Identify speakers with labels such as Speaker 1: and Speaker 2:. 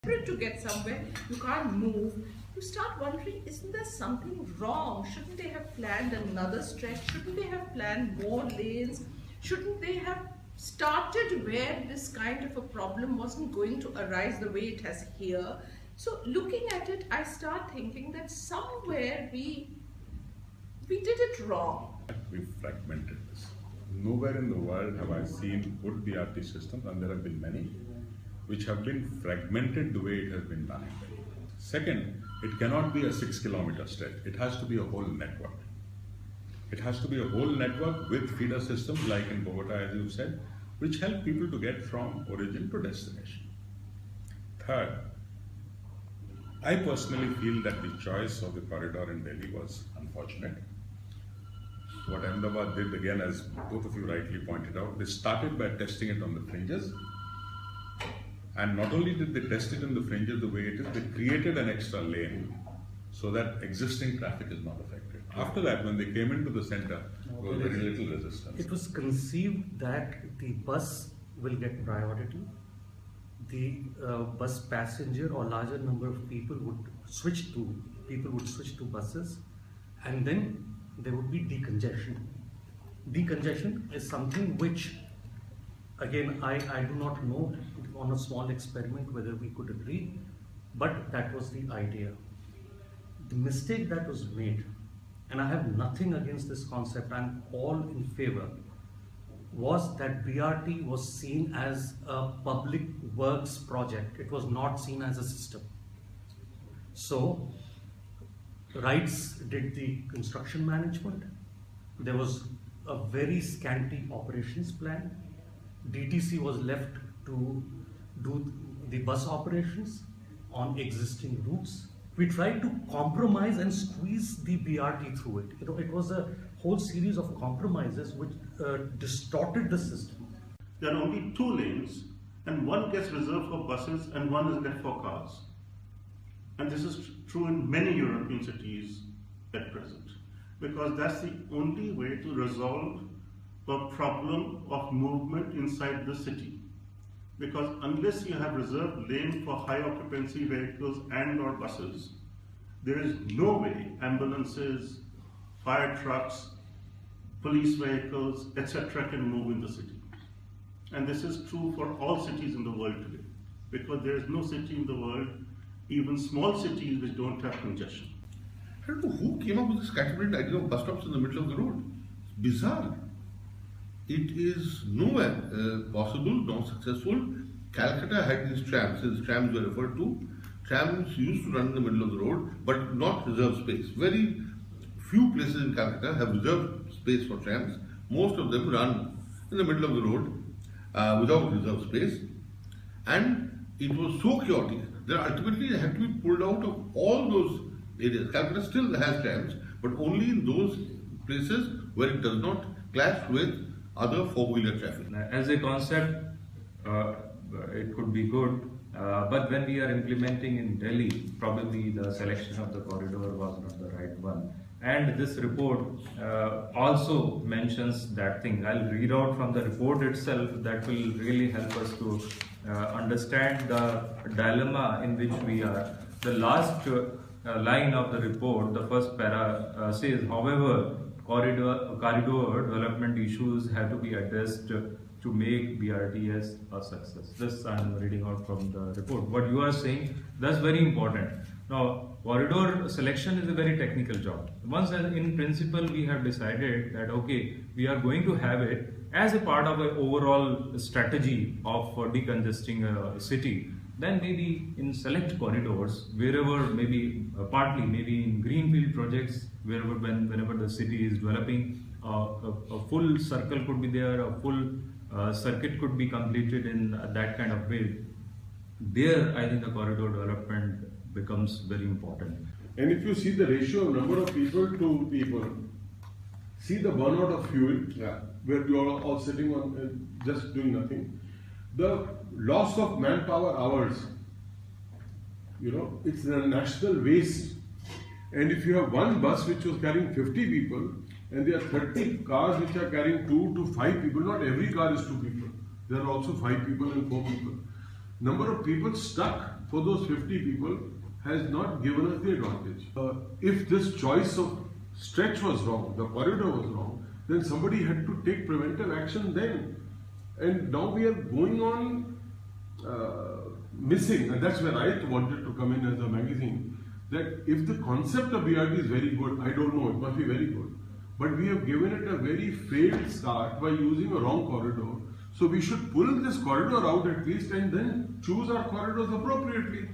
Speaker 1: desperate to get somewhere, you can't move. You start wondering, isn't there something wrong? Shouldn't they have planned another stretch? Shouldn't they have planned more lanes? Shouldn't they have started where this kind of a problem wasn't going to arise the way it has here? So looking at it, I start thinking that somewhere we did it wrong.
Speaker 2: We fragmented this. Nowhere in the world have I seen good BRT systems, and there have been many, which have been fragmented the way it has been done in Delhi. Second, it cannot be a 6-kilometer stretch. It has to be a whole network. It has to be a whole network with feeder systems like in Bogota, as you said, which help people to get from origin to destination. Third, I personally feel that the choice of the corridor in Delhi was unfortunate. What Ahmedabad did, again, as both of you rightly pointed out, they started by testing it on the fringes. And not only did they test it in the fringes the way it is, they created an extra lane so that existing traffic is not affected. After that, when they came into the center, there was very little resistance.
Speaker 3: It was conceived that the bus will get priority. The bus passenger or larger number of people would switch to buses, and then there would be decongestion. Decongestion is something which, again, I do not know on a small experiment whether we could agree, but that was the idea. The mistake that was made, and I have nothing against this concept, I'm all in favor, was that BRT was seen as a public works project. It was not seen as a system. So, RITES did the construction management. There was a very scanty operations plan. DTC was left to do the bus operations on existing routes. We tried to compromise and squeeze the BRT through it. It was a whole series of compromises which distorted the system.
Speaker 4: There are only 2 lanes, and one gets reserved for buses and one is left for cars. And this is true in many European cities at present, because that's the only way to resolve the problem of movement inside the city. Because unless you have reserved lane for high occupancy vehicles and or buses, there is no way ambulances, fire trucks, police vehicles, etc. can move in the city. And this is true for all cities in the world today, because there is no city in the world, even small cities, which don't have congestion.
Speaker 5: I don't know who came up with this scatterbrained idea of bus stops in the middle of the road. It's bizarre. It is nowhere possible, nor successful. Calcutta had these trams, as trams were referred to. Trams used to run in the middle of the road, but not reserved space. Very few places in Calcutta have reserved space for trams. Most of them run in the middle of the road without reserved space. And it was so chaotic that ultimately they had to be pulled out of all those areas. Calcutta still has trams, but only in those places where it does not clash with other four-wheeler traffic.
Speaker 6: As a concept, it could be good, but when we are implementing in Delhi, probably the selection of the corridor was not the right one. And this report also mentions that thing. I'll read out from the report itself. That will really help us to understand the dilemma in which we are. The last line of the report, the first para, says, however, corridor development issues have to be addressed to make BRTS a success. This I am reading out from the report. What you are saying, that's very important. Now, corridor selection is a very technical job. Once in principle we have decided that okay, we are going to have it as a part of an overall strategy of decongesting a city, then maybe in select corridors, wherever maybe partly, maybe in greenfield projects, whenever the city is developing, a full circle could be there, a full circuit could be completed in that kind of way. There, I think the corridor development becomes very important.
Speaker 7: And if you see the ratio of number of people to people, see the burnout of fuel, where you are all sitting on just doing nothing. The loss of manpower hours, it's a national waste. And if you have one bus which was carrying 50 people, and there are 30 cars which are carrying 2 to 5 people, not every car is 2 people. There are also 5 people and 4 people. number of people stuck for those 50 people has not given us the advantage. If this choice of stretch was wrong, the corridor was wrong, then somebody had to take preventive action then. And now we are going on missing, and that's where I wanted to come in as a magazine, that if the concept of BRT is very good, I don't know, it must be very good, but we have given it a very failed start by using a wrong corridor. So we should pull this corridor out at least and then choose our corridors appropriately.